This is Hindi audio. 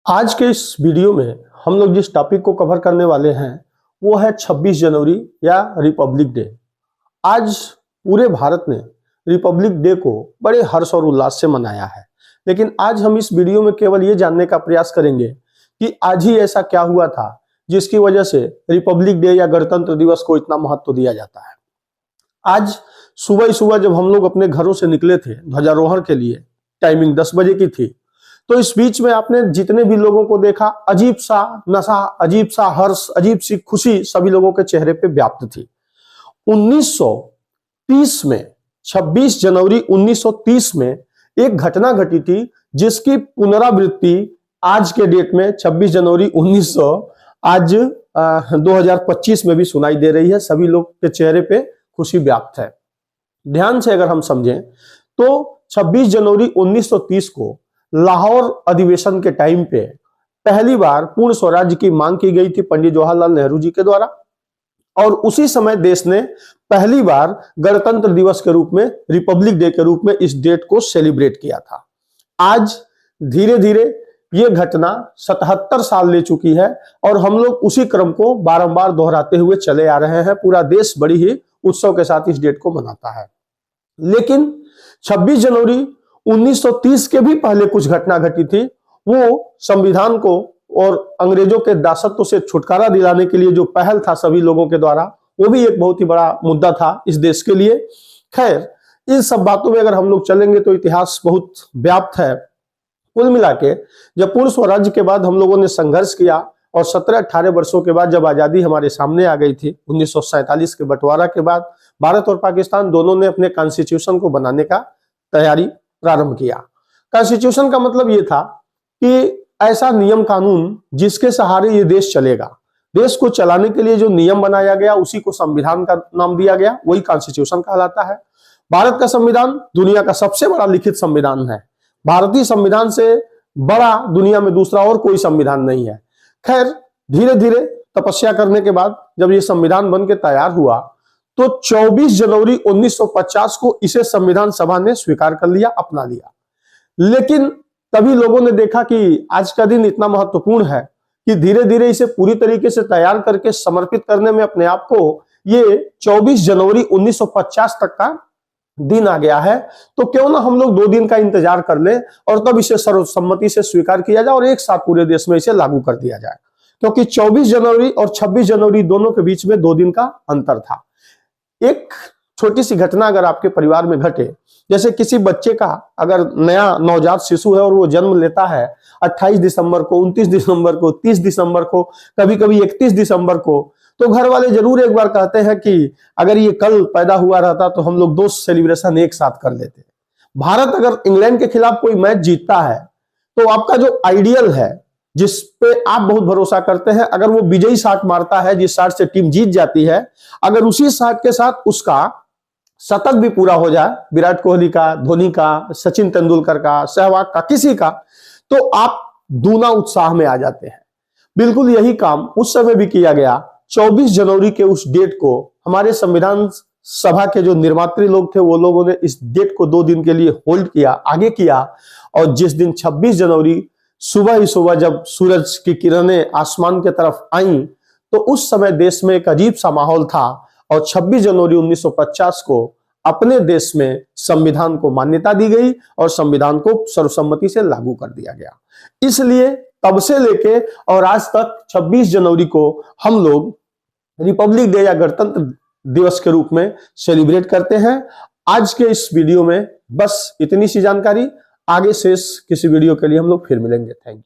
आज के इस वीडियो में हम लोग जिस टॉपिक को कवर करने वाले हैं वो है 26 जनवरी या रिपब्लिक डे। आज पूरे भारत ने रिपब्लिक डे को बड़े हर्ष और उल्लास से मनाया है, लेकिन आज हम इस वीडियो में केवल ये जानने का प्रयास करेंगे कि आज ही ऐसा क्या हुआ था जिसकी वजह से रिपब्लिक डे या गणतंत्र दिवस को इतना महत्व दिया जाता है। आज सुबह ही सुबह जब हम लोग अपने घरों से निकले थे ध्वजारोहण के लिए, टाइमिंग 10 बजे की थी, तो इस बीच में आपने जितने भी लोगों को देखा, अजीब सा नशा, अजीब सा हर्ष, अजीब सी खुशी सभी लोगों के चेहरे पे व्याप्त थी। 1930 में 26 जनवरी 1930 में एक घटना घटी थी जिसकी पुनरावृत्ति आज के डेट में 26 जनवरी 1900 आज 2025 में भी सुनाई दे रही है। सभी लोग के चेहरे पे खुशी व्याप्त है। ध्यान से अगर हम समझें तो 26 जनवरी 1930 को लाहौर अधिवेशन के टाइम पे पहली बार पूर्ण स्वराज्य की मांग की गई थी पंडित जवाहरलाल नेहरू जी के द्वारा, और उसी समय देश ने पहली बार गणतंत्र दिवस के रूप में, रिपब्लिक डे के रूप में इस डेट को सेलिब्रेट किया था। आज धीरे धीरे ये घटना 77 साल ले चुकी है और हम लोग उसी क्रम को बारंबार दोहराते हुए चले आ रहे हैं। पूरा देश बड़ी ही उत्सव के साथ इस डेट को मनाता है। लेकिन 26 जनवरी 1930 के भी पहले कुछ घटना घटी थी। वो संविधान को और अंग्रेजों के दासत्व से छुटकारा दिलाने के लिए जो पहल था सभी लोगों के द्वारा, वो भी एक बहुत ही बड़ा मुद्दा था इस देश के लिए। खैर, इन सब बातों में अगर हम लोग चलेंगे तो इतिहास बहुत व्याप्त है। कुल मिला के जब पूर्ण स्वराज्य के बाद हम लोगों ने संघर्ष किया और 17-18 वर्षों के बाद जब आजादी हमारे सामने आ गई थी, 1947 के बंटवारा के बाद भारत और पाकिस्तान दोनों ने अपने कॉन्स्टिट्यूशन को बनाने का तैयारी प्रारंभ किया। कॉन्स्टिट्यूशन का मतलब यह था कि ऐसा नियम कानून जिसके सहारे ये देश चलेगा। देश को चलाने के लिए जो नियम बनाया गया उसी को संविधान का नाम दिया गया, वही कॉन्स्टिट्यूशन कहलाता है। भारत का संविधान दुनिया का सबसे बड़ा लिखित संविधान है। भारतीय संविधान से बड़ा दुनिया में दूसरा और कोई संविधान नहीं है। खैर, धीरे धीरे तपस्या करने के बाद जब ये संविधान बन के तैयार हुआ तो 24 जनवरी 1950 को इसे संविधान सभा ने स्वीकार कर लिया, अपना लिया। लेकिन तभी लोगों ने देखा कि आज का दिन इतना महत्वपूर्ण है कि धीरे धीरे इसे पूरी तरीके से तैयार करके समर्पित करने में अपने आप को ये 24 जनवरी 1950 तक का दिन आ गया है, तो क्यों ना हम लोग 2 दिन का इंतजार कर लें और तब इसे सर्वसम्मति से स्वीकार किया जाए और एक साथ पूरे देश में इसे लागू कर दिया जाए। क्योंकि 24 जनवरी और 26 जनवरी दोनों के बीच में 2 दिन का अंतर था। एक छोटी सी घटना अगर आपके परिवार में घटे, जैसे किसी बच्चे का अगर नया नवजात शिशु है और वो जन्म लेता है 28 दिसंबर को, 29 दिसंबर को, 30 दिसंबर को, कभी कभी 31 दिसंबर को, तो घर वाले जरूर एक बार कहते हैं कि अगर ये कल पैदा हुआ रहता तो हम लोग 2 सेलिब्रेशन एक साथ कर लेते। भारत अगर इंग्लैंड के खिलाफ कोई मैच जीतता है तो आपका जो आइडियल है, जिस पे आप बहुत भरोसा करते हैं, अगर वो विजयी शॉट मारता है, जिस शॉट से टीम जीत जाती है, अगर उसी शॉट के साथ उसका शतक भी पूरा हो जाए, विराट कोहली का, धोनी का, सचिन तेंदुलकर का, सहवाग का, किसी का, तो आप दूना उत्साह में आ जाते हैं। बिल्कुल यही काम उस समय भी किया गया। 24 जनवरी के उस डेट को हमारे संविधान सभा के जो निर्मात्री लोग थे वो लोगों ने इस डेट को 2 दिन के लिए होल्ड किया, आगे किया। और जिस दिन 26 जनवरी सुबह ही सुबह जब सूरज की किरणें आसमान की तरफ आईं तो उस समय देश में एक अजीब सा माहौल था और 26 जनवरी 1950 को अपने देश में संविधान को मान्यता दी गई और संविधान को सर्वसम्मति से लागू कर दिया गया। इसलिए तब से लेके और आज तक 26 जनवरी को हम लोग रिपब्लिक डे या गणतंत्र दिवस के रूप में सेलिब्रेट करते हैं। आज के इस वीडियो में बस इतनी सी जानकारी। आगे शेष किसी वीडियो के लिए हम लोग फिर मिलेंगे। Thank you.